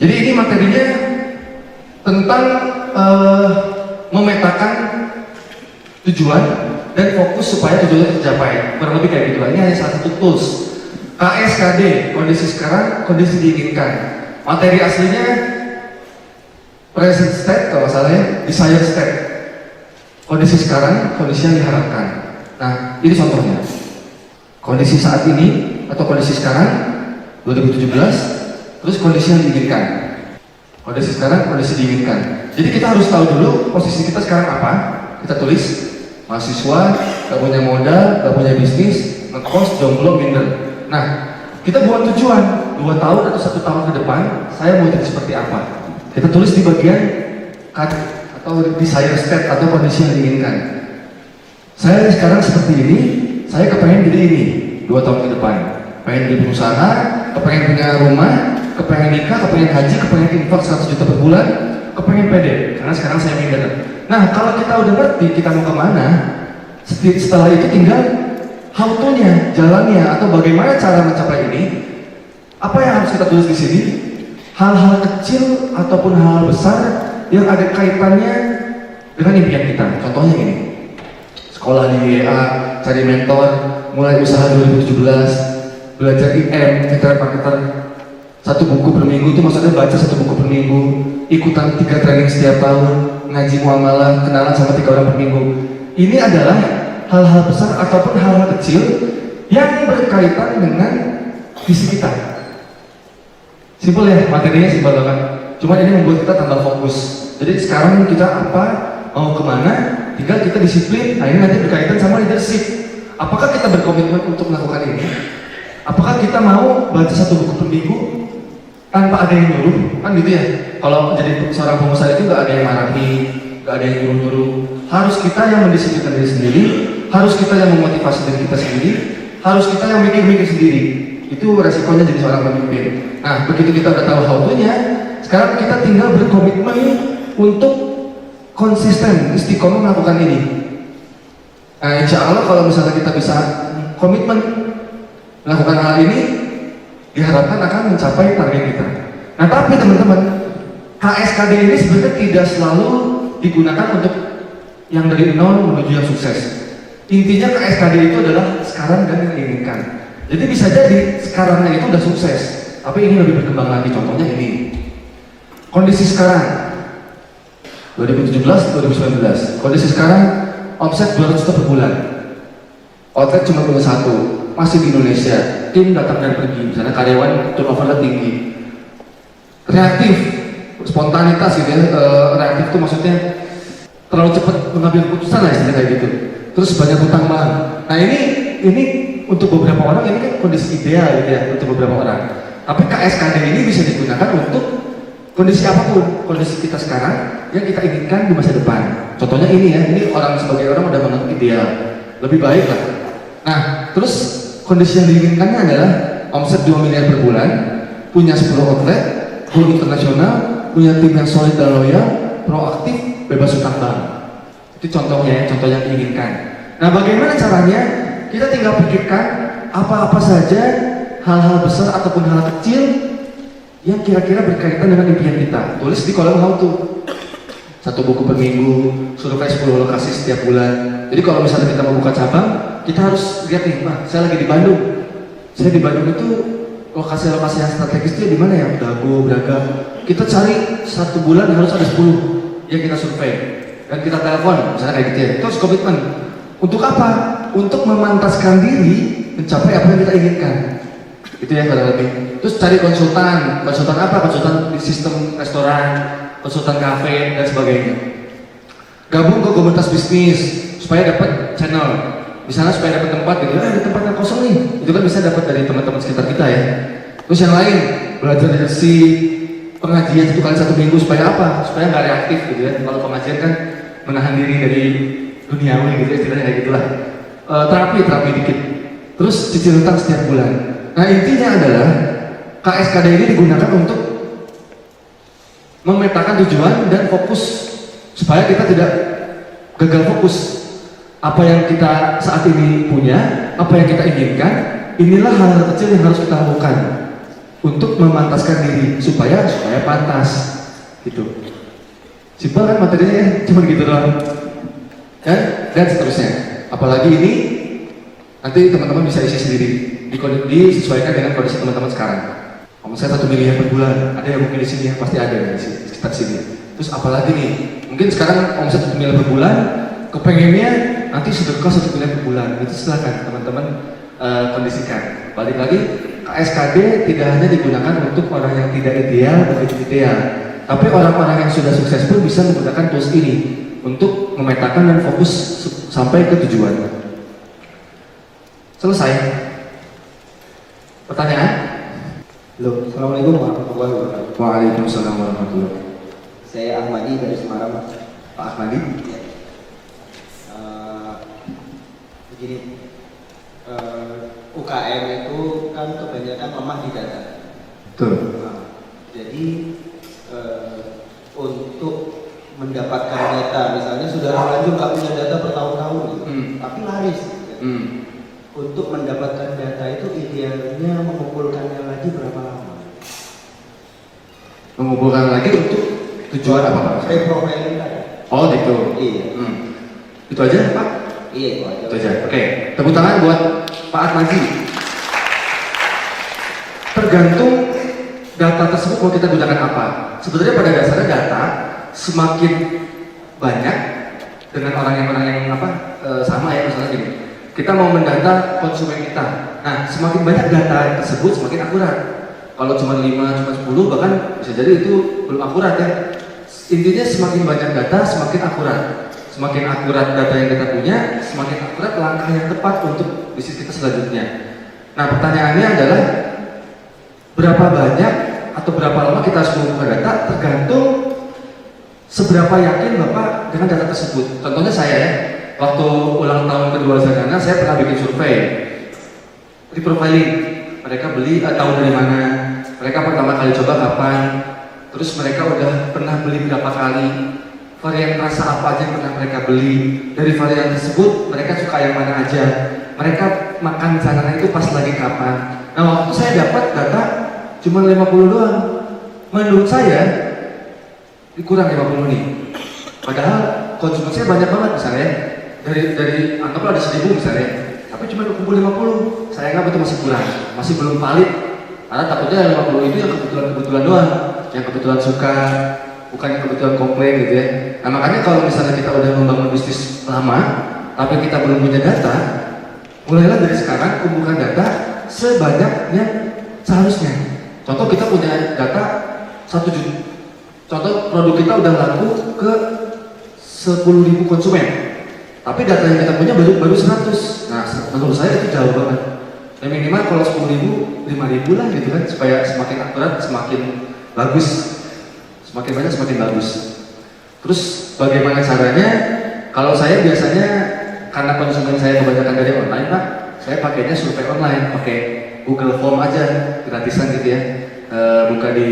Jadi ini materinya tentang memetakan tujuan dan fokus supaya tujuannya tercapai. Kurang lebih kayak gitu lah. Ini hanya salah satu tools. KSKD, kondisi sekarang, kondisi diinginkan. Materi aslinya present state kalau salah ya, desired state. Kondisi sekarang, kondisi yang diharapkan. Nah, ini contohnya. Kondisi saat ini atau kondisi sekarang 2017, terus kondisi yang diinginkan. Kondisi sekarang, kondisi diinginkan. Jadi kita harus tahu dulu posisi kita sekarang apa. Kita tulis mahasiswa, gak punya modal, gak punya bisnis, ngekos, jomblo, minder. Nah, kita buat tujuan 2 tahun atau 1 tahun ke depan, saya mau jadi seperti apa. Kita tulis di bagian atau desired state atau kondisi yang diinginkan. Saya sekarang seperti ini, saya kepengen jadi ini 2 tahun ke depan. Pengen jadi pengusaha, kepengen punya rumah, kepengen nikah, kepengen haji, kepengen infak 100 juta per bulan, kepengen pede, karena sekarang saya minder. Nah, kalau kita udah ngerti kita mau kemana, setelah itu tinggal how to-nya, jalannya, atau bagaimana cara mencapai ini. Apa yang harus kita tulis di sini? Hal-hal kecil ataupun hal-hal besar yang ada kaitannya dengan impian kita. Contohnya gini, sekolah di WA, cari mentor, mulai usaha 2017, belajar IM, marketer, 1 buku per minggu itu maksudnya baca 1 buku per minggu, ikutan 3 training setiap tahun, ngaji muamalah, kenalan sama 3 orang per minggu. Ini adalah hal-hal besar ataupun hal-hal kecil yang berkaitan dengan visi kita. Simpel ya, materinya simpel banget. Cuma ini membuat kita tambah fokus. Jadi sekarang kita apa, mau kemana, tinggal kita disiplin. Nah ini nanti berkaitan sama leadership. Apakah kita berkomitmen untuk melakukan ini? Apakah kita mau baca 1 buku per minggu tanpa ada yang nyuruh? Kan gitu ya. Kalau jadi seorang pengusaha itu nggak ada yang marahi, nggak ada yang nyuruh-nyuruh. Harus kita yang mendisiplinkan diri sendiri, harus kita yang memotivasi diri kita sendiri, harus kita yang mikir-mikir sendiri. Itu resikonya jadi seorang pemimpin. Nah, begitu kita udah tahu how to-nya, sekarang kita tinggal berkomitmen untuk konsisten, istiqomah melakukan ini. Nah, insya Allah kalau misalnya kita bisa komitmen melakukan hal ini, diharapkan akan mencapai target kita. Nah, tapi teman-teman, KSKD ini sebenarnya tidak selalu digunakan untuk yang dari nol menuju yang sukses. Intinya KSKD itu adalah sekarang dan yang diinginkan. Jadi bisa jadi sekarangnya itu udah sukses, tapi ini lebih berkembang lagi. Contohnya ini, kondisi sekarang 2017-2019, kondisi sekarang omset 200 juta per bulan, outlet cuma punya 1, masih di Indonesia, tim datang dan pergi, misalnya karyawan turnover tinggi, kreatif, spontanitas gitu ya, reaktif itu maksudnya terlalu cepat mengambil keputusan lah istilahnya kayak gitu. Terus banyak hutang bank. Nah ini untuk beberapa orang ini kan kondisi ideal gitu ya untuk beberapa orang. Tapi KSKD ini bisa digunakan untuk kondisi apapun, kondisi kita sekarang yang kita inginkan di masa depan. Contohnya ini ya, ini orang sebagai orang udah menganggap ideal, lebih baik lah. Nah, terus kondisi yang diinginkannya adalah omset 2 miliar per bulan, punya 10 outlet, go internasional, punya tim yang solid dan loyal, proaktif, bebas hutang bank. Itu contohnya, contoh yang diinginkan. Nah, bagaimana caranya? Kita tinggal pikirkan apa-apa saja hal-hal besar ataupun hal kecil yang kira-kira berkaitan dengan impian kita. Tulis di kolom how to. 1 buku per minggu, survei 10 lokasi setiap bulan. Jadi kalau misalnya kita mau buka cabang, kita harus lihat nih, Pak, saya lagi di Bandung. Saya di Bandung itu lokasi-lokasi yang strategis itu di mana ya? Dago, Braga. Kita cari 1 bulan harus ada 10 yang kita survei dan kita telepon, misalnya kayak gitu ya. Terus komitmen. Untuk apa? Untuk memantaskan diri mencapai apa yang kita inginkan. Itu ya kurang lebih. Terus cari konsultan. Konsultan apa? Konsultan di sistem restoran, konsultan kafe dan sebagainya. Gabung ke komunitas bisnis supaya dapat channel. Misalnya supaya dapat tempat gitu. Ada tempat yang kosong nih. Itu kan bisa dapat dari teman-teman sekitar kita ya. Terus yang lain, belajar leadership, pengajian 1 kali 1 minggu supaya apa? Supaya nggak reaktif gitu ya. Kalau pengajian kan menahan diri dari duniawi gitu ya, istilahnya kayak gitulah. Terapi dikit. Terus cicil hutang setiap bulan. Nah intinya adalah KSKD ini digunakan untuk memetakan tujuan dan fokus supaya kita tidak gagal fokus. Apa yang kita saat ini punya, apa yang kita inginkan, inilah hal-hal kecil yang harus kita lakukan untuk memantaskan diri supaya pantas gitu. Simpel kan materinya ya, cuma gitu doang. Dan seterusnya. Apalagi ini nanti teman-teman bisa isi sendiri, disesuaikan dengan kondisi teman-teman sekarang. Omset 1 miliar per bulan, ada yang mungkin di sini ya, pasti ada di sekitar sini. Terus apalagi nih, mungkin sekarang omset 1 miliar per bulan, kepengennya nanti sedekah 1 miliar per bulan. Itu silakan teman-teman kondisikan. Balik lagi, KSKD tidak hanya digunakan untuk orang yang tidak ideal, begitu ideal, tapi orang-orang yang sudah sukses pun bisa menggunakan tools ini untuk memetakan dan fokus sampai ke tujuan. Selesai. Pertanyaan? Halo, Assalamualaikum warahmatullahi wabarakatuh. Waalaikumsalam warahmatullahi wabarakatuh. Saya Ahmadi dari Semarang, Pak. Pak Ahmadi? Ya. Begini, UKM itu kan kebanyakan lemah di data. Betul. Jadi untuk mendapatkan data, misalnya sudah lanjut nggak punya data bertahun-tahun gitu, tapi laris. Gitu. Untuk mendapatkan data itu idealnya mengumpulkannya lagi berapa lama? Mengumpulkan lagi untuk tujuan apa Pak? Reprofiling tadi. Oh gitu. Iya. Itu aja Pak? Iya itu aja. Itu aja. Oke. Tepuk tangan buat Pak Ahmadi. Tergantung data tersebut mau kita gunakan apa. Sebenarnya pada dasarnya data semakin banyak dengan orang yang sama ya, misalnya gini. Kita mau mendata konsumen kita. Nah, semakin banyak data tersebut semakin akurat. Kalau cuma 5, cuma 10 bahkan bisa jadi itu belum akurat ya. Intinya semakin banyak data semakin akurat. Semakin akurat data yang kita punya, semakin akurat langkah yang tepat untuk bisnis kita selanjutnya. Nah, pertanyaannya adalah berapa banyak atau berapa lama kita harus mengumpulkan data tergantung seberapa yakin Bapak dengan data tersebut. Contohnya saya ya, waktu ulang tahun kedua Zagana, saya pernah bikin survei di profiling. Mereka beli tahu dari mana, mereka pertama kali coba kapan, terus mereka udah pernah beli berapa kali, varian rasa apa aja yang pernah mereka beli, dari varian tersebut mereka suka yang mana aja, mereka makan sana itu pas lagi kapan. Nah, waktu saya dapat data cuma 50 doang. Menurut saya kurang 50 nih. Padahal konsumen saya banyak banget misalnya. Dari anggaplah ada 1000 misalnya, tapi cuma kumpul 50. Saya anggap itu masih kurang, masih belum valid. Karena takutnya 50 itu yang kebetulan doang, yang kebetulan suka, bukan yang kebetulan komplain gitu ya. Nah, makanya kalau misalnya kita udah membangun bisnis lama, tapi kita belum punya data, mulailah dari sekarang kumpulkan data sebanyak yang seharusnya. Contoh kita punya data 1 juta. Contoh produk kita udah laku ke 10.000 konsumen. Tapi data yang kita punya baru 100. Nah, menurut saya itu jauh banget. Ya minimal kalau 10.000, 5.000 lah gitu kan, supaya semakin akurat, semakin bagus. Semakin banyak semakin bagus. Terus bagaimana caranya? Kalau saya biasanya karena konsumen saya kebanyakan dari online Pak, saya pakainya survei online, pakai Google Form aja, gratisan gitu ya. Buka di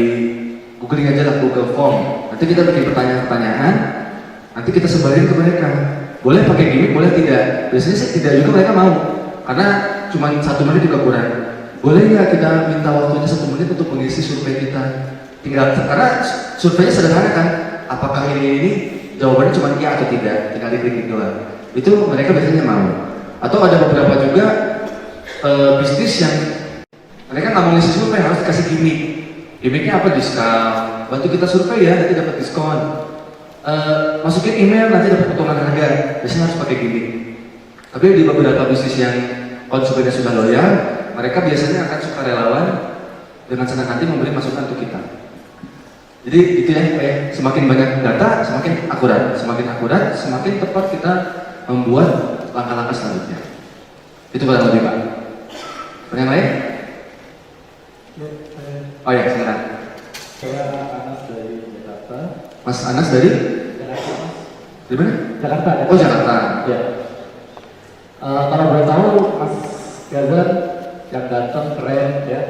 googling aja lah Google Form. Nanti kita bikin pertanyaan-pertanyaan, nanti kita sebarin ke mereka. Boleh pakai gimmick, boleh tidak. Biasanya sih tidak juga mereka mau, karena cuma 1 menit juga kurang. Boleh nggak kita minta waktunya 1 menit untuk mengisi survei kita? Tinggal, karena surveinya sederhana kan. Apakah ini jawabannya cuma iya atau tidak? Tinggal diklik doang. Itu mereka biasanya mau. Atau ada beberapa juga bisnis yang mereka nggak mau ngisi survei, harus dikasih gimmick. Gimmicknya apa? Diskon. Bantu kita survei ya, nanti dapat diskon. Masukin email nanti dapat potongan harga. Biasanya harus pakai gimmick. Tapi di beberapa bisnis yang konsumennya sudah loyal, mereka biasanya akan sukarelawan dengan senang hati memberi masukan untuk kita. Jadi itu ya, semakin banyak data, semakin akurat, semakin tepat kita membuat langkah-langkah selanjutnya. Itu kurang lebih Pak. Pertanyaan lain? Oh ya, silakan. Saya Anas dari Jakarta. Mas Anas dari? Jakarta. Dari mana? Jakarta. Oh Jakarta. Ya. Kalau boleh tahu Mas Gazan yang ganteng, keren, ya,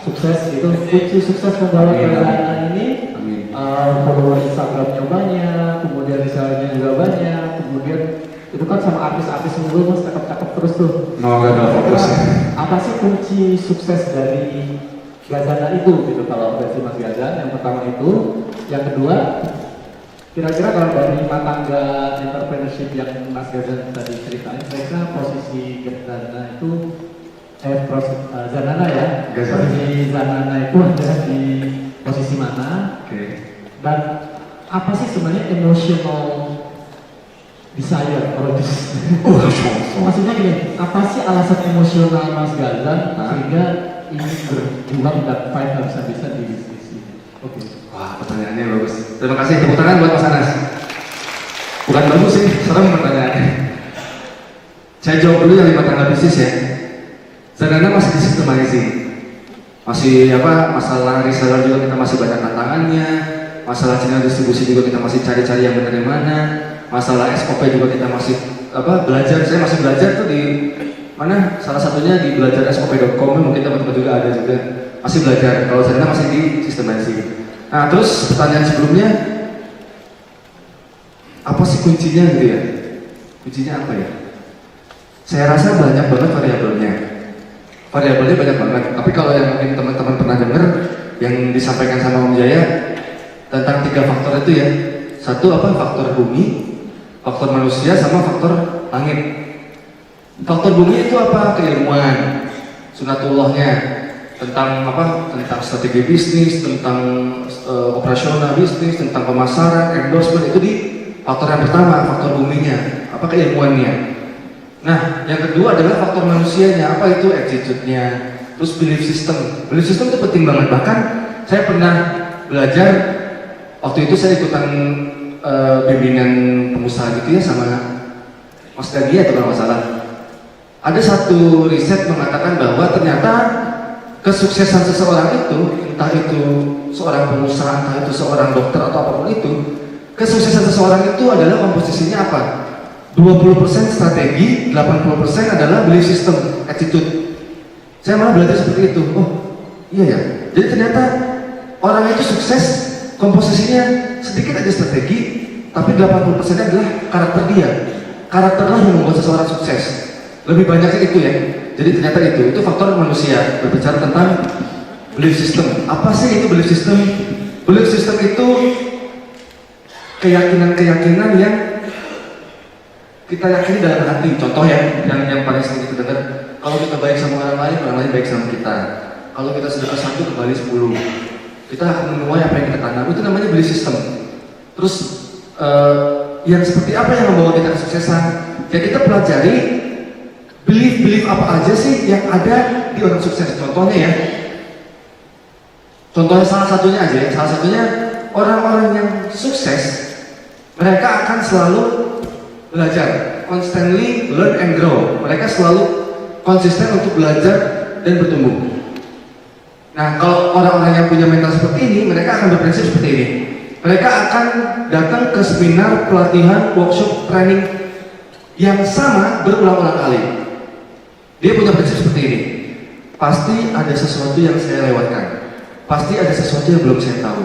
sukses itu kunci sukses membawa perusahaan ini. Amin. Follower Instagramnya banyak, kemudian misalnya juga banyak, kemudian itu kan sama artis-artis mulu mas, cakep-cakep terus tuh. Gak fokus ya. Apa sih kunci sukses dari Gazana itu gitu kalau versi Mas Gazan? Yang pertama itu, yang kedua kira-kira kalau dari matangga entrepreneurship yang Mas Gazan tadi ceritain, kira-kira posisi Gazana itu Zanana ya, Gazana. posisi Zanana itu ada di posisi mana? Oke. Dan apa sih sebenarnya emotional desire kalau maksudnya gini, apa sih alasan emosional Mas Gazan sehingga ini berjuang dan fight habis-habisan di bisnis ini? Oke. Wah, pertanyaannya bagus. Terima kasih, tepuk tangan buat Mas Anas. Bukan bagus sih, serem pertanyaannya. Saya jawab dulu yang 5 tangga bisnis ya. Zanana masih di systemizing. Masih masalah reseller juga kita masih banyak tantangannya. Masalah channel distribusi juga kita masih cari-cari yang benar yang mana. Masalah SOP juga kita masih belajar. Saya masih belajar tuh di mana? Salah satunya di belajar SOP.com, mungkin teman-teman juga ada juga. Masih belajar. Kalau Zanana masih di systemizing. Nah, terus pertanyaan sebelumnya, apa sih kuncinya gitu ya? Kuncinya apa ya? Saya rasa banyak banget variabelnya. Variabelnya banyak banget. Tapi kalau yang mungkin teman-teman pernah dengar yang disampaikan sama Om Jaya tentang 3 faktor itu ya. Satu faktor bumi, faktor manusia, sama faktor langit. Faktor bumi itu apa? Keilmuan, sunatullahnya, tentang tentang strategi bisnis, tentang operasional bisnis, tentang pemasaran, endorsement, itu di faktor yang pertama, faktor buminya, keilmuannya. Nah, yang kedua adalah faktor manusianya, itu attitude-nya, terus belief system. Belief system itu penting banget. Bahkan saya pernah belajar waktu itu, saya ikutan bimbingan pengusaha gitu ya sama Mas Dagi atau kalau nggak salah. Ada satu riset mengatakan bahwa ternyata kesuksesan seseorang itu, entah itu seorang pengusaha, entah itu seorang dokter atau apapun itu, kesuksesan seseorang itu adalah komposisinya apa? 20% strategi, 80% adalah belief system, attitude. Saya malah belajar seperti itu. Oh, iya ya. Jadi ternyata orang itu sukses, komposisinya sedikit aja strategi, tapi 80% adalah karakter dia. Karakterlah yang membuat seseorang sukses. Lebih banyaknya itu ya. Jadi ternyata itu faktor manusia. Berbicara tentang belief system. Apa sih itu belief system? Belief system itu keyakinan-keyakinan yang kita yakini dalam hati. Contoh ya, yang paling sering kita dengar, kalau kita baik sama orang lain baik sama kita. Kalau kita sedekah 1 kembali 10. Kita akan menuai apa yang kita tanam. Itu namanya belief system. Terus yang seperti apa yang membawa kita kesuksesan? Ya kita pelajari belief apa aja sih yang ada di orang sukses. Contohnya salah satunya aja ya. Salah satunya orang-orang yang sukses, mereka akan selalu belajar, constantly learn and grow. Mereka selalu konsisten untuk belajar dan bertumbuh. Nah, kalau orang-orang yang punya mental seperti ini, mereka akan berprinsip seperti ini. Mereka akan datang ke seminar, pelatihan, workshop, training yang sama berulang-ulang kali. Dia punya prinsip seperti ini. Pasti ada sesuatu yang saya lewatkan. Pasti ada sesuatu yang belum saya tahu.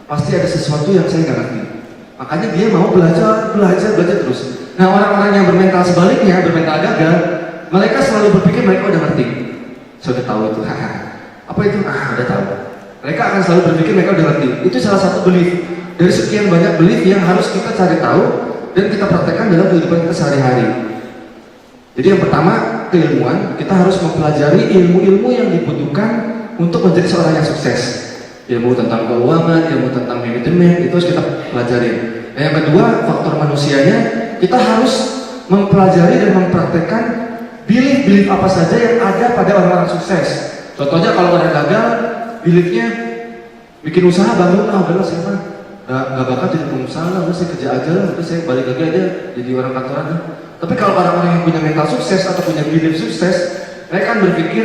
Pasti ada sesuatu yang saya nggak ngerti. Makanya dia mau belajar terus. Nah, orang-orang yang bermental sebaliknya, bermental gagal, mereka selalu berpikir mereka udah ngerti. Saya udah tahu itu. Apa itu? Udah tahu. Mereka akan selalu berpikir mereka udah ngerti. Itu salah satu belief. Dari sekian banyak belief yang harus kita cari tahu dan kita praktekkan dalam kehidupan kita sehari-hari. Jadi yang pertama, keilmuan. Kita harus mempelajari ilmu-ilmu yang dibutuhkan untuk menjadi seorang yang sukses. Ilmu tentang keuangan, ilmu tentang manajemen, itu harus kita pelajari. Dan yang kedua, faktor manusianya. Kita harus mempelajari dan mempraktekkan belief apa saja yang ada pada orang-orang sukses. Contohnya kalau orang gagal, beliefnya bikin usaha bangun, udahlah saya mah nggak bakal jadi pengusaha, udah saya kerja aja, udah saya balik lagi aja jadi orang kantoran. Tapi kalau orang-orang yang punya mental sukses atau punya belief sukses, mereka akan berpikir,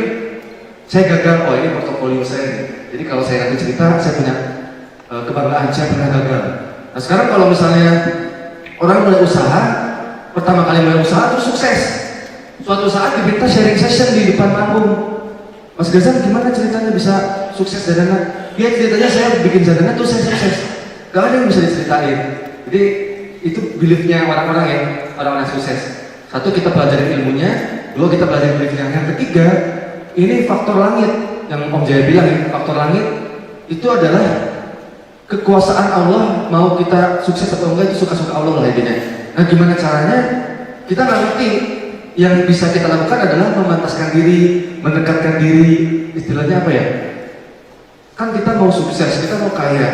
saya gagal, ini portofolio saya nih. Jadi kalau saya nanti cerita, saya punya kebanggaan, saya pernah gagal. Nah sekarang kalau misalnya orang mulai usaha, pertama kali mulai usaha terus sukses, suatu saat diminta sharing session di depan panggung. Mas Gazan gimana ceritanya bisa sukses Zanana? Dia ceritanya saya bikin Zanana terus saya sukses. Gak ada yang bisa diceritain. Jadi itu beliefnya orang-orang ya. orang-orang sukses. Satu, kita pelajari ilmunya. Dua, kita pelajari beliefnya. Yang ketiga, ini faktor langit yang Om Jaya bilang ya, faktor langit itu adalah kekuasaan Allah, mau kita sukses atau enggak itu suka-suka Allah lah intinya. Nah, gimana caranya? Kita nggak ngerti. Yang bisa kita lakukan adalah memantaskan diri, mendekatkan diri, istilahnya apa ya? Kan kita mau sukses, kita mau kaya,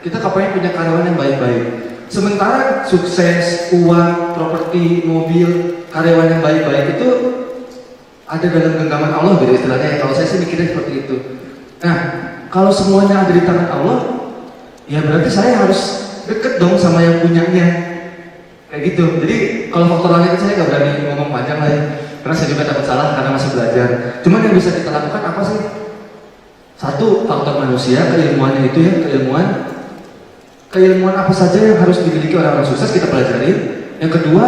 kita kepengen punya karyawan yang baik-baik. Sementara sukses, uang, properti, mobil, karyawan yang baik-baik itu ada dalam genggaman Allah gitu istilahnya. Kalau saya sih mikirnya seperti itu. Nah, kalau semuanya ada di tangan Allah, ya berarti saya harus deket dong sama yang punyanya. Kayak gitu. Jadi kalau faktor langit itu saya nggak berani ngomong panjang lah ya, karena saya juga takut salah karena masih belajar. Cuman yang bisa kita lakukan apa sih? Satu, faktor manusia, keilmuannya itu ya, keilmuan apa saja yang harus dimiliki orang-orang sukses kita pelajari. Yang kedua,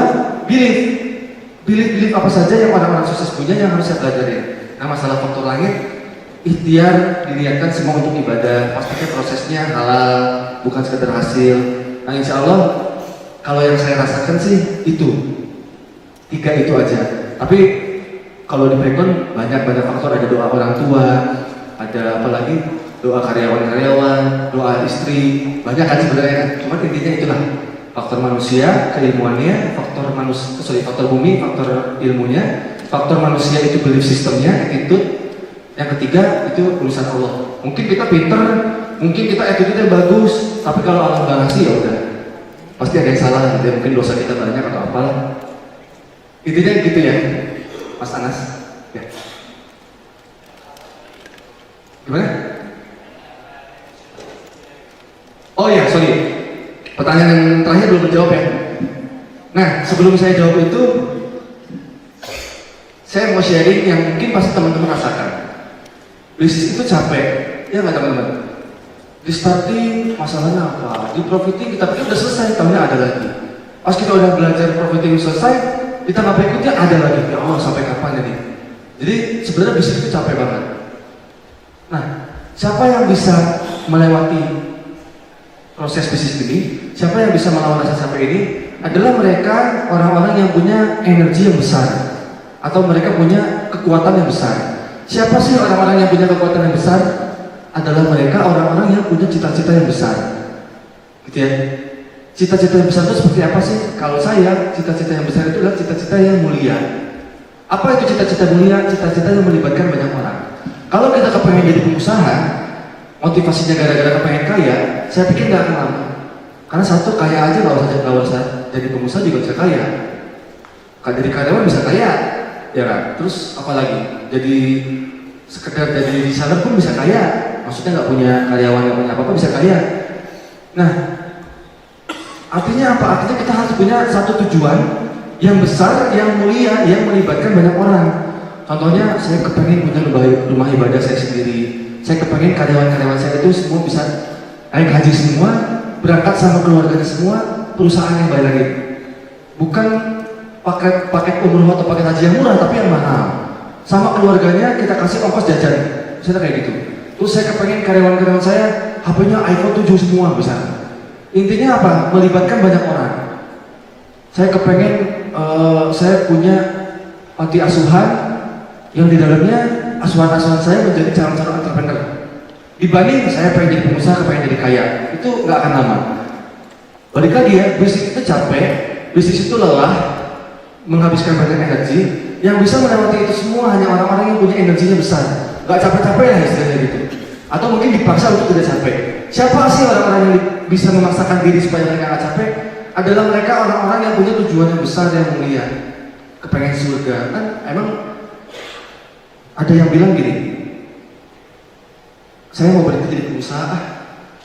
belief apa saja yang orang-orang sukses punya yang harus saya pelajari. Nah, masalah faktor langit, ikhtiar diniatkan semua untuk ibadah, pastikan prosesnya halal, bukan sekedar hasil. Nah, insya Allah kalau yang saya rasakan sih itu 3 itu aja. Tapi kalau di Prekon banyak faktor, ada doa orang tua, ada apa lagi, doa karyawan-karyawan, doa istri, banyak kan sebenarnya. Cuma intinya itulah, faktor manusia, keilmuannya, faktor bumi, faktor ilmunya, faktor manusia itu belief sistemnya, attitude. Yang ketiga itu urusan Allah. Mungkin kita pinter, mungkin kita attitude-nya bagus, tapi kalau Allah nggak ngasih ya udah, pasti ada yang salah gitu ya. Mungkin dosa kita banyak atau apalah. Intinya gitu ya, Mas Anas. Ya. Gimana? Oh ya, sorry. Pertanyaan yang terakhir belum menjawab ya. Nah, sebelum saya jawab itu, saya mau sharing yang mungkin pasti teman-teman rasakan. Bisnis itu capek, ya nggak teman-teman? Di starting masalahnya apa? Di profiting kita pikir udah selesai, tahunya ada lagi. Pas kita udah belajar profiting selesai, kita nggak berikutnya ada lagi. Ya Allah, sampai kapan ini? Jadi sebenarnya bisnis itu capek banget. Nah, siapa yang bisa melewati proses bisnis ini? Siapa yang bisa melawan rasa capek ini? Adalah mereka orang-orang yang punya energi yang besar, atau mereka punya kekuatan yang besar. Siapa sih orang-orang yang punya kekuatan yang besar? Adalah mereka orang-orang yang punya cita-cita yang besar, gitu ya. Cita-cita yang besar itu seperti apa sih? Kalau saya, cita-cita yang besar itu adalah cita-cita yang mulia. Apa itu cita-cita mulia? Cita-cita yang melibatkan banyak orang. Kalau kita kepengen jadi pengusaha, motivasinya gara-gara kepengen kaya, saya pikir nggak akan lama. Karena satu, kaya aja nggak usah jadi pengusaha juga bisa kaya. Jadi karyawan bisa kaya, ya kan? Terus apalagi? Jadi sekedar jadi reseller pun bisa kaya. Maksudnya nggak punya karyawan, nggak punya apa-apa bisa kaya. Nah, artinya apa? Artinya kita harus punya satu tujuan yang besar, yang mulia, yang melibatkan banyak orang. Contohnya, saya kepengen punya rumah ibadah saya sendiri. Saya kepengen karyawan-karyawan saya itu semua bisa naik haji semua, berangkat sama keluarganya semua, perusahaan yang baik lagi. Bukan paket umroh atau paket haji yang murah, tapi yang mahal. Sama keluarganya kita kasih ongkos jajan, misalnya kayak gitu. Terus saya kepengen karyawan-karyawan saya HP-nya iPhone 7 semua misalnya. Intinya apa? Melibatkan banyak orang. Saya kepengen saya punya panti asuhan yang di dalamnya asuhan-asuhan saya menjadi calon-calon entrepreneur. Dibanding saya pengen jadi pengusaha, pengen jadi kaya, itu nggak akan lama. Balik lagi ya, bisnis itu capek, bisnis itu lelah, menghabiskan banyak energi. Yang bisa melewati itu semua hanya orang-orang yang punya energinya besar. Gak capek-capek lah istilahnya gitu. Atau mungkin dipaksa untuk tidak capek. Siapa sih orang-orang yang bisa memaksakan diri supaya mereka gak capek? Adalah mereka orang-orang yang punya tujuan yang besar, yang mulia. Kepengen surga. Kan emang ada yang bilang gini, saya mau berhenti jadi pengusaha,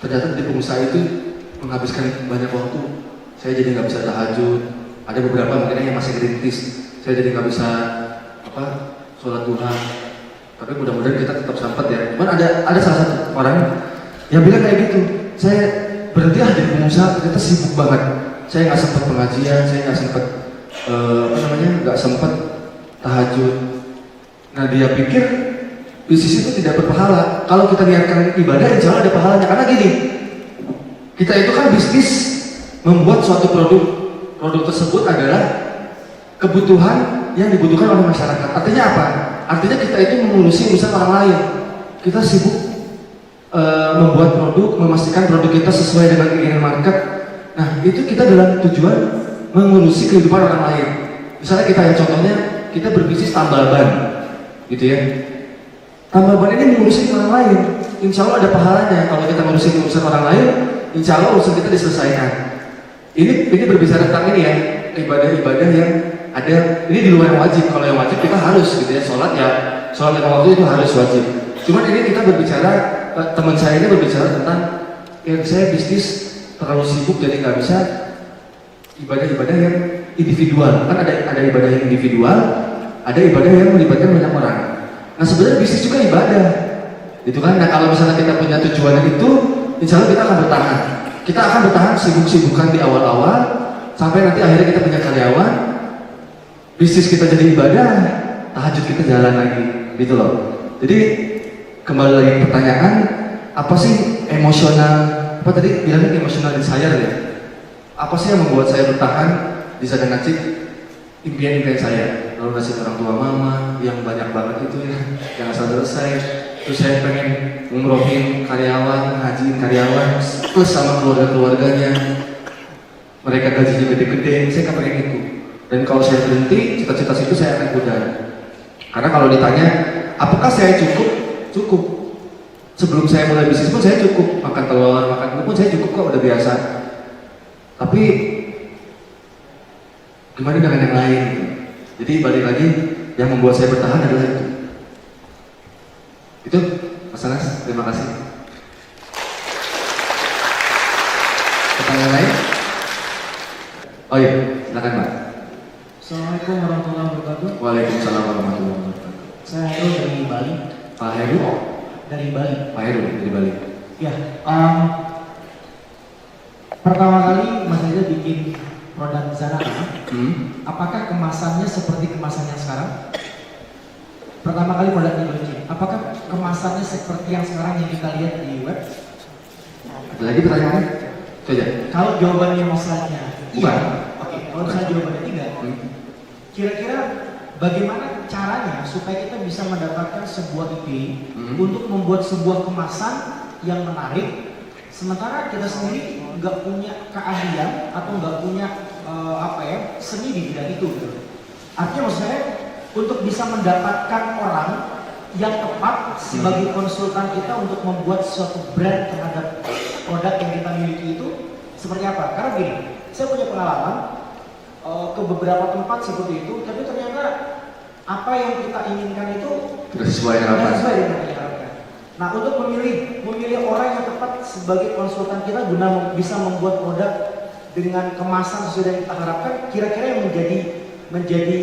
ternyata jadi pengusaha itu menghabiskan banyak waktu. Saya jadi gak bisa tahajud. Ada beberapa mungkin yang masih kritis. Saya jadi nggak bisa sholat duha, tapi mudah-mudahan kita tetap sempat ya. Cuman ada salah satu orang yang bilang kayak gitu, saya berhenti jadi pengusaha, ternyata sibuk banget. Saya nggak sempat pengajian, saya nggak sempat nggak sempat tahajud. Nah, dia pikir bisnis itu tidak berpahala. Kalau kita niatkan ibadah, insya Allah ada pahalanya. Karena gini, kita itu kan bisnis membuat suatu produk tersebut adalah kebutuhan yang dibutuhkan oleh masyarakat. Artinya apa? Artinya kita itu mengurusi urusan orang lain. Kita sibuk membuat produk, memastikan produk kita sesuai dengan keinginan market. Nah, itu kita dalam tujuan mengurusi kehidupan orang lain. Misalnya kita ya contohnya, kita berbisnis tambal ban, gitu ya. Tambal ban ini mengurusi orang lain. Insya Allah ada pahalanya kalau kita mengurusi urusan orang lain. Insya Allah urusan kita diselesaikan. Ini berbicara tentang ini ya, ibadah-ibadah yang ada. Ini di luar yang wajib. Kalau yang wajib kita harus, gitu ya. Sholat lima waktu itu harus wajib. Cuman ini kita berbicara, teman saya ini berbicara tentang yang saya bisnis terlalu sibuk jadi nggak bisa ibadah-ibadah yang individual. Kan ada ibadah yang individual, ada ibadah yang melibatkan banyak orang. Nah sebenarnya bisnis juga ibadah, gitu kan? Nah kalau misalnya kita punya tujuan itu, insya Allah kita akan bertahan. Kita akan bertahan sibuk-sibukan di awal-awal, sampai nanti akhirnya kita punya karyawan, bisnis kita jadi ibadah, tahajud kita jalan lagi, gitu loh. Jadi kembali lagi pertanyaan, apa sih emosional? Apa tadi bilangnya emosional desire ya? Apa sih yang membuat saya bertahan di sana ngasih impian-impian saya? Lalu ngasih orang tua mama yang banyak banget itu ya, yang asal selesai. Terus saya pengen ngumrohin karyawan, ngajiin karyawan, plus sama keluarga-keluarganya. Mereka gajinya gede-gede, saya nggak pengen itu. Dan kalau saya berhenti, cita-cita itu saya akan pudar. Karena kalau ditanya, apakah saya cukup? Cukup. Sebelum saya mulai bisnis pun saya cukup. Makan telur, makan telur pun saya cukup kok, udah biasa. Tapi gimana dengan yang lain? Jadi balik lagi, yang membuat saya bertahan adalah itu. Itu, Mas Anas, terima kasih. Pertanyaan lain? Oh iya, silakan Pak. Assalamualaikum warahmatullahi wabarakatuh. Waalaikumsalam warahmatullahi wabarakatuh. Saya Heru dari Bali. Pak Heru? Dari Bali. Pak Heru dari Bali. Ya, pertama kali Mas Reza bikin produk Zanata. Apakah kemasannya seperti kemasan yang sekarang? Pertama kali produknya diluncurkan. Apakah kemasannya seperti yang sekarang yang kita lihat di web? Ada lagi pertanyaan? Coba. Kalau jawabannya misalnya Bukan. Oke, kalau misalnya jawabannya tidak, kira-kira bagaimana caranya supaya kita bisa mendapatkan sebuah ide untuk membuat sebuah kemasan yang menarik, sementara kita sendiri nggak punya keahlian atau nggak punya seni di bidang itu gitu. Artinya maksud saya untuk bisa mendapatkan orang yang tepat sebagai konsultan kita untuk membuat suatu brand terhadap produk yang kita miliki itu seperti apa? Karena gini, saya punya pengalaman ke beberapa tempat seperti itu, tapi ternyata apa yang kita inginkan itu Tidak sesuai dengan apa? sesuai dengan yang kita harapkan. Nah, untuk memilih orang yang tepat sebagai konsultan kita guna bisa membuat produk dengan kemasan sesuai yang kita harapkan, kira-kira yang menjadi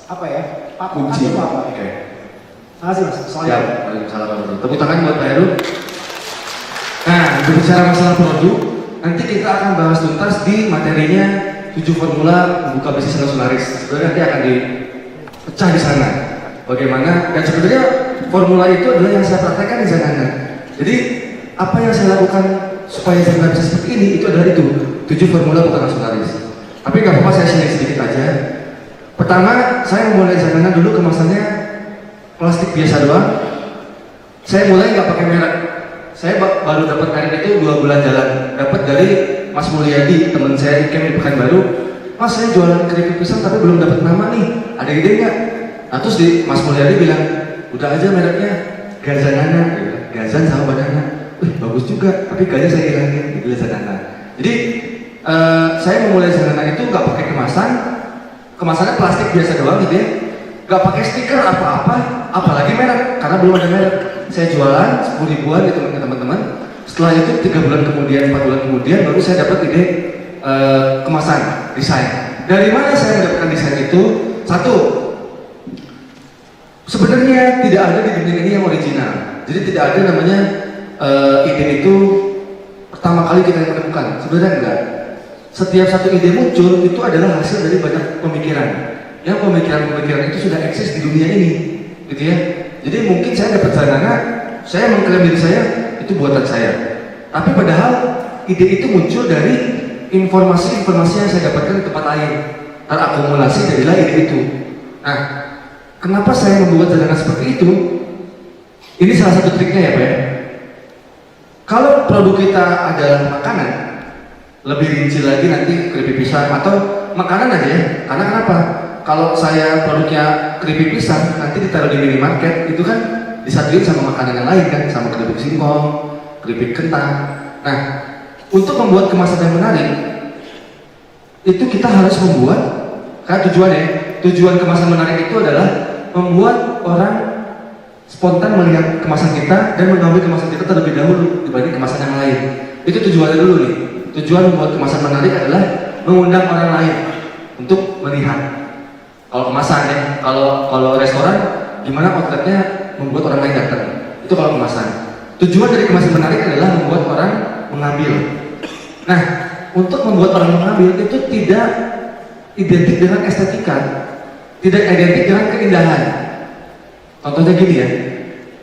patokan Kunci. itu apa? Oke. Terima kasih Mas. Soalnya Siap. Waalaikumsalam warahmatullahi wabarakatuh. Tepuk tangan buat Pak Heru. Nah, berbicara masalah produk, nanti kita akan bahas tuntas di materinya 7 formula membuka bisnis laris. Sebenarnya nanti akan dipecah di sana. Bagaimana? Dan sebenarnya formula itu adalah yang saya praktekkan di sana. Jadi apa yang saya lakukan supaya saya bisa seperti ini itu adalah itu 7 formula bukan laris. Tapi nggak apa-apa, saya share sedikit aja. Pertama, saya memulai sana dulu kemasannya plastik biasa doang. Saya mulai nggak pakai merek. Saya baru dapat merek itu 2 bulan jalan. Dapat dari Mas Mulyadi, teman saya di Camp di Pekanbaru. Mas, saya jualan keripik pisang tapi belum dapat nama nih. Ada ide nggak? Nah, terus Mas Mulyadi bilang, udah aja mereknya Gazanana, Gazan sama banana. Bagus juga, tapi gazan saya hilangin, gitu Gazanana. Jadi saya memulai Zanana itu nggak pakai kemasannya plastik biasa doang gitu ya. Gak pakai stiker apa-apa, apalagi merek, karena belum ada merek. Saya jualan 10 ribuan gitu ke teman-teman. Setelah itu 3 bulan kemudian, 4 bulan kemudian, baru saya dapat ide kemasan, desain. Dari mana saya mendapatkan desain itu? Satu, sebenarnya tidak ada di dunia ini yang original. Jadi tidak ada namanya ide itu pertama kali kita yang menemukan. Sebenarnya enggak. Setiap satu ide muncul itu adalah hasil dari banyak pemikiran. Yang pemikiran-pemikiran itu sudah eksis di dunia ini, gitu ya. Jadi mungkin saya dapat Zanana, saya mengklaim diri saya itu buatan saya. Tapi padahal ide itu muncul dari informasi-informasi yang saya dapatkan di tempat lain. terakumulasi jadilah ide itu. Nah, kenapa saya membuat jaringan seperti itu? Ini salah satu triknya ya Pak ya. Kalau produk kita adalah makanan, lebih rinci lagi nanti keripik pisang atau makanan aja ya. Karena kenapa? Kalau saya produknya keripik pisang, nanti ditaruh di minimarket, itu kan disatuin sama makanan yang lain kan, sama keripik singkong, keripik kentang. Nah, untuk membuat kemasan yang menarik, itu kita harus membuat, kan tujuan kemasan menarik itu adalah membuat orang spontan melihat kemasan kita dan mengambil kemasan kita terlebih dahulu dibanding kemasan yang lain. Itu tujuannya dulu nih. Tujuan membuat kemasan menarik adalah mengundang orang lain untuk melihat. Kalau kemasan ya, kalau restoran gimana outletnya membuat orang lain datang. Itu kalau kemasan. Tujuan dari kemasan menarik adalah membuat orang mengambil. Nah, untuk membuat orang mengambil itu tidak identik dengan estetika, tidak identik dengan keindahan. Contohnya gini ya,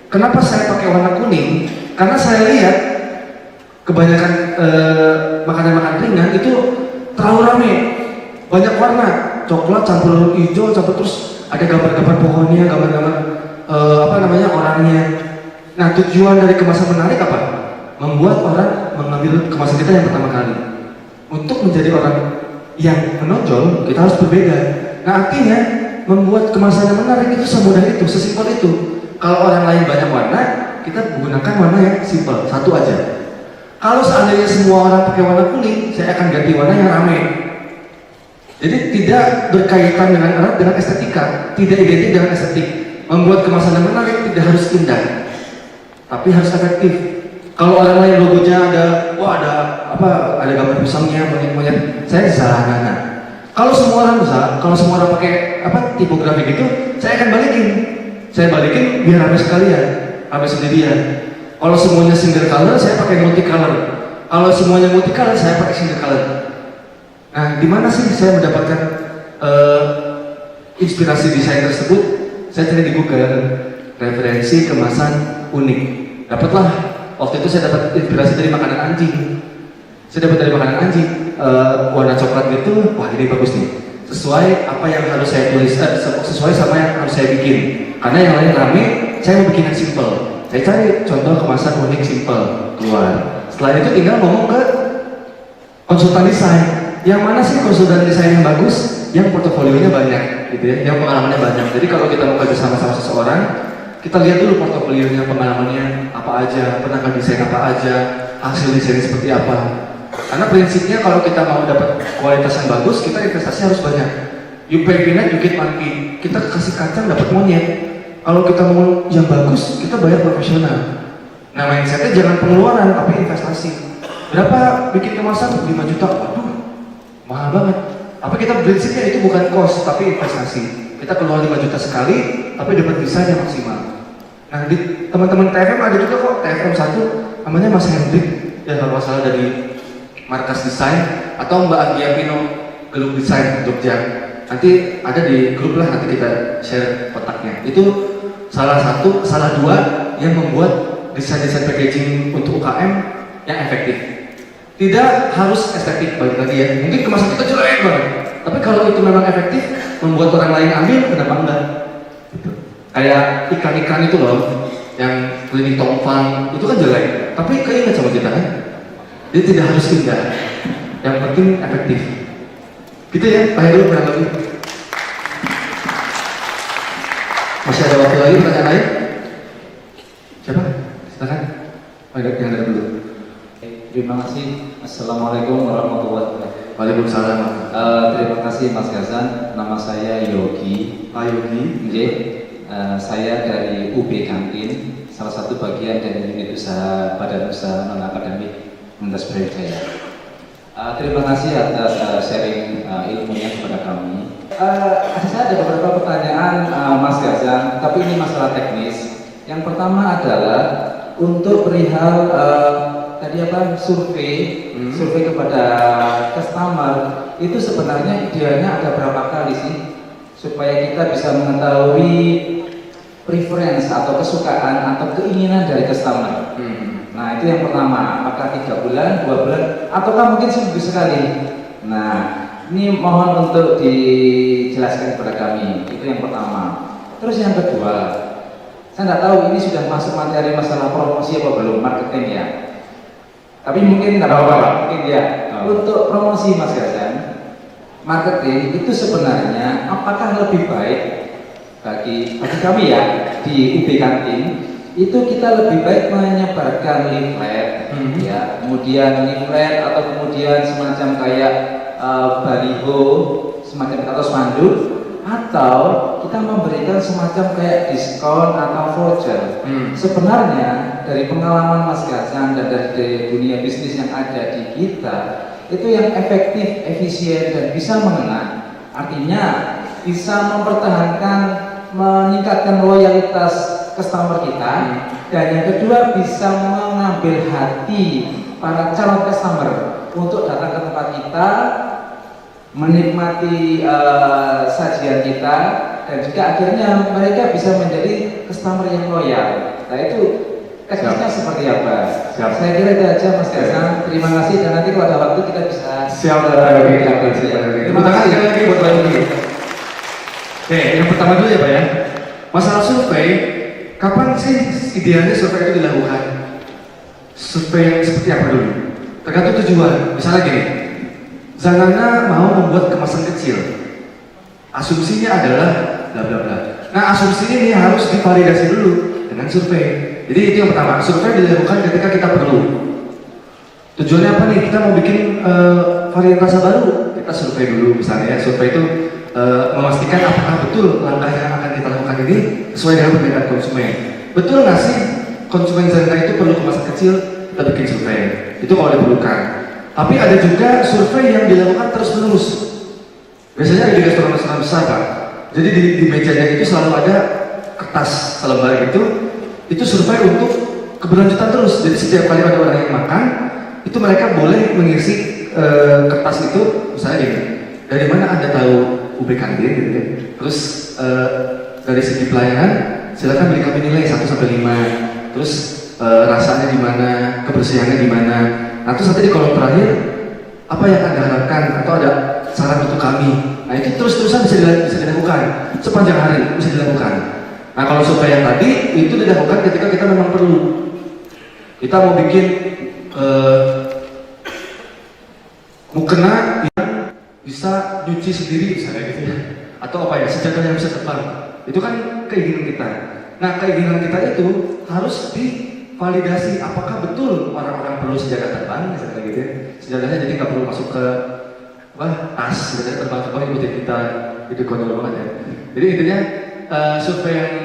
kenapa saya pakai warna kuning? Karena saya lihat kebanyakan makanan-makanan ringan itu terlalu rame, banyak warna, coklat campur hijau, campur terus ada gambar-gambar pohonnya, gambar-gambar orangnya. Nah, tujuan dari kemasan menarik apa? Membuat orang mengambil kemasan kita yang pertama kali. Untuk menjadi orang yang menonjol, kita harus berbeda. Nah, artinya membuat kemasan yang menarik itu semudah itu, sesimpel itu. Kalau orang lain banyak warna, kita menggunakan warna yang simpel, satu aja. Kalau seandainya semua orang pakai warna kuning, saya akan ganti warna yang ramai. Jadi tidak berkaitan dengan estetika, tidak identik dengan estetik. Membuat kemasan yang menarik tidak harus indah, tapi harus efektif. Kalau orang lain logonya ada gambar pisangnya, monyet-monyet, saya disalahkan. Kalau semua orang bisa, kalau semua orang pakai tipografi gitu, saya akan balikin. Saya balikin biar rame sekalian, rame sendirian. Kalau semuanya single color, saya pakai multi color. Kalau semuanya multi color, saya pakai single color. Nah, di mana sih saya mendapatkan inspirasi desain tersebut? Saya cari di Google, referensi kemasan unik. Dapatlah. Waktu itu saya dapat inspirasi dari makanan anjing. Saya dapat dari makanan anjing, warna coklat gitu. Wah, ini bagus nih. Sesuai apa yang harus saya tulis, sesuai sama yang harus saya bikin. Karena yang lain rame, saya mau bikin yang simple. Saya cari contoh kemasan unik simple keluar. Setelah itu tinggal ngomong ke konsultan desain. Yang mana sih konsultan desain yang bagus? Yang portofolionya banyak, gitu ya. Yang pengalamannya banyak. Jadi kalau kita mau kerja sama seseorang, kita lihat dulu portofolionya, pengalamannya apa aja, pernah desain apa aja, hasil desain seperti apa. Karena prinsipnya kalau kita mau dapat kualitas yang bagus, kita investasi harus banyak. You pay peanut, you get monkey. Kita kasih kacang dapat monyet. Kalau kita mau yang bagus, kita bayar profesional. Nah, mindsetnya jangan pengeluaran, tapi investasi. Berapa bikin kemasan? 5 juta. Waduh, mahal banget. Tapi kita prinsipnya itu bukan cost, tapi investasi. Kita keluar 5 juta sekali, tapi dapat desain yang maksimal. Nah, di teman-teman TFM ada juga kok, TFM 1 namanya Mas Hendrik, ya kalau salah dari Markas Desain, atau Mbak Agia Pino, Gelup Desain Jogja. Nanti ada di grup lah, nanti kita share kontaknya. Itu salah dua yang membuat desain-desain packaging untuk UKM yang efektif. Tidak harus estetik, balik lagi ya. Mungkin kemasan kita jelek banget, tapi kalau itu memang efektif, membuat orang lain ambil, kenapa enggak? Gitu. Kayak ikan-ikan itu loh, yang klinik tongfang, itu kan jelek, tapi keinget sama kita kan? Jadi tidak harus indah, yang penting efektif. Gitu ya, Pak Heru, berapa lagi? Masih ada waktu lagi, pertanyaan lain? Siapa? Silakan. Yang dari dulu. Terima kasih. Assalamualaikum warahmatullahi wabarakatuh. Waalaikumsalam. Terima kasih Mas Gazan. Nama saya Yogi. Pak Yogi. Saya dari UB Kantin, salah satu bagian dari unit usaha Badan Usaha Non Akademik Universitas Brawijaya. Terima kasih atas sharing ilmunya kepada kami. Saya ada beberapa pertanyaan Mas Gazan, tapi ini masalah teknis. Yang pertama adalah untuk perihal survei kepada customer itu sebenarnya idealnya ada berapa kali sih supaya kita bisa mengetahui preference atau kesukaan atau keinginan dari customer. Nah, itu yang pertama. Apakah 3 bulan, 2 bulan, ataukah mungkin seminggu sekali? Nah, ini mohon untuk dijelaskan kepada kami. Itu yang pertama. Terus yang kedua, saya nggak tahu ini sudah masuk materi masalah promosi apa belum, marketing ya. Tapi mungkin nggak apa-apa, mungkin ya. Untuk promosi Mas Gazan, marketing itu sebenarnya apakah lebih baik bagi kami ya di UB Kantin itu kita lebih baik menyebarkan leaflet, ya, kemudian leaflet atau kemudian semacam kayak baliho, semacam atau spanduk, atau kita memberikan semacam kayak diskon atau voucher. Sebenarnya dari pengalaman Mas Gazan dan dari dunia bisnis yang ada di kita, itu yang efektif, efisien dan bisa mengena, artinya bisa mempertahankan, meningkatkan loyalitas customer kita, dan yang kedua bisa mengambil hati para calon customer untuk datang ke tempat kita, menikmati sajian kita, dan juga akhirnya mereka bisa menjadi customer yang loyal. Nah itu teknisnya seperti apa? Siap. Saya kira itu aja Mas Gazan. Terima kasih, dan nanti kalau ada waktu kita bisa Siap lagi. Terima kasih sekali lagi buat Pak Yudi. Oke, yang pertama dulu ya Pak ya. Masalah survei, kapan sih idealnya survei itu dilakukan? Survei yang seperti apa dulu? Tergantung tujuan. Misalnya gini, Zanana mau membuat kemasan kecil. Asumsinya adalah bla bla bla. Nah, asumsi ini harus divalidasi dulu dengan survei. Jadi itu yang pertama, survei dilakukan ketika kita perlu. Tujuannya apa nih? Kita mau bikin varian rasa baru. Kita survei dulu misalnya ya. Survei itu memastikan apakah betul langkah yang akan kita lakukan ini sesuai dengan perbedaan konsumen. Betul nggak sih konsumen Zanana itu perlu kemasan kecil? Kita bikin survei. Itu kalau diperlukan. Tapi ada juga survei yang dilakukan terus-menerus. Biasanya di restoran-restoran besar Pak. Jadi di mejanya itu selalu ada kertas selembar itu survei untuk keberlanjutan terus. Jadi setiap kali ada orang yang makan, itu mereka boleh mengisi kertas itu, misalnya gini, dari mana Anda tahu UB Kantin gitu ya. Terus dari segi pelayanan, silakan beri kami nilai 1 sampai 5. Terus rasanya di mana, kebersihannya di mana. Nah terus nanti di kolom terakhir, apa yang Anda harapkan atau ada saran untuk kami. Nah itu terus-terusan bisa dilakukan sepanjang hari, bisa dilakukan. Nah kalau survei yang tadi itu dilakukan ketika kita memang perlu. Kita mau bikin mukena yang bisa nyuci sendiri misalnya gitu ya. Atau apa ya, sejadah yang bisa terbang. Itu kan keinginan kita. Nah keinginan kita itu harus divalidasi apakah betul orang-orang perlu sejadah terbang misalnya gitu ya. Sejadahnya jadi nggak perlu masuk ke tas, sejadahnya terbang-terbang ikutin kita. Itu konyol banget ya. Jadi intinya survei yang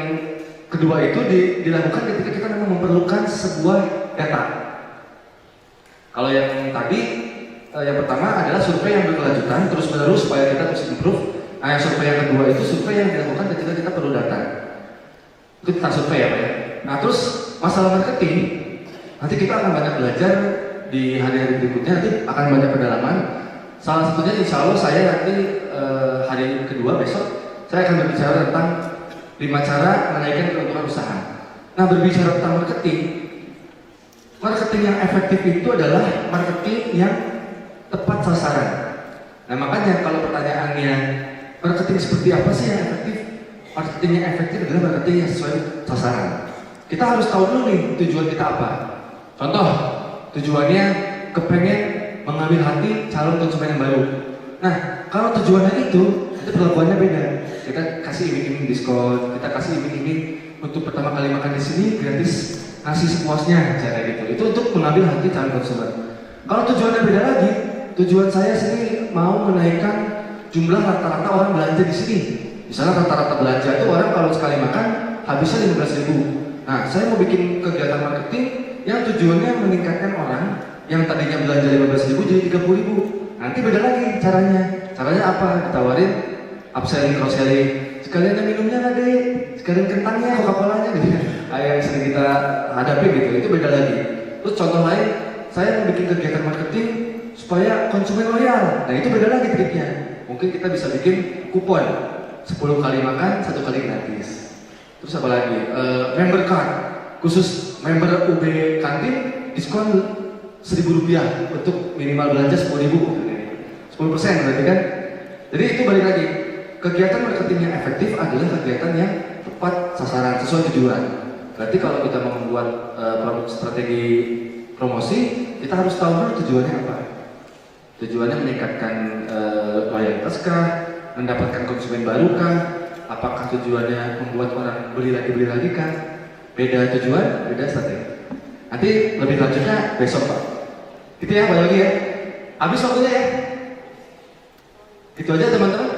kedua itu dilakukan ketika kita memang memerlukan sebuah data. Kalau yang tadi, yang pertama adalah survei yang berkelanjutan terus-menerus supaya kita terus improve. Nah, yang survei yang kedua itu survei yang dilakukan ketika kita perlu data. Itu tentang survei ya Pak ya. Nah terus masalah marketing, nanti kita akan banyak belajar di hari-hari berikutnya, nanti akan banyak pendalaman. Salah satunya insya Allah saya nanti hari kedua besok saya akan berbicara tentang 5 cara menaikkan keuntungan usaha. Nah berbicara tentang marketing yang efektif itu adalah marketing yang tepat sasaran. Nah makanya kalau pertanyaannya marketing seperti apa sih yang efektif? Marketing yang efektif adalah marketing yang sesuai sasaran. Kita harus tahu dulu nih tujuan kita apa. Contoh, tujuannya kepengen mengambil hati calon konsumen yang baru. Nah kalau tujuannya itu perlakuannya beda. Kita kasih iming-iming diskon, kita kasih iming-iming untuk pertama kali makan di sini gratis nasi sepuasnya, cara gitu. Itu untuk mengambil hati calon konsumen. Kalau tujuannya beda lagi, tujuan saya sini mau menaikkan jumlah rata-rata orang belanja di sini. Misalnya rata-rata belanja itu orang kalau sekali makan habisnya 15.000. Nah, saya mau bikin kegiatan marketing yang tujuannya meningkatkan orang yang tadinya belanja 15.000 jadi 30.000. Nanti beda lagi caranya. Caranya apa? Ditawarin upselling, cross-selling. Sekalian yang minumnya nggak deh, sekalian kentangnya, Coca-Colanya gitu. Yang sering kita hadapi gitu, itu beda lagi. Terus contoh lain, saya mau bikin kegiatan marketing supaya konsumen loyal. Nah itu beda lagi triknya. Mungkin kita bisa bikin kupon 10 kali makan, 1 kali gratis. Terus apa lagi? Member card, khusus member UB Kantin diskon Rp1.000 untuk minimal belanja 10.000. 10% berarti kan? Jadi itu balik lagi, kegiatan marketing yang efektif adalah kegiatan yang tepat sasaran, sesuai tujuan. Berarti kalau kita mau membuat strategi promosi, kita harus tahu dulu tujuannya apa. Tujuannya meningkatkan loyalitas kah? Mendapatkan konsumen baru kah? Apakah tujuannya membuat orang beli lagi kah? Beda tujuan, beda strategi. Nanti lebih lanjutnya besok Pak. Gitu ya Pak Yogi ya. Habis waktunya ya. Itu aja teman-teman.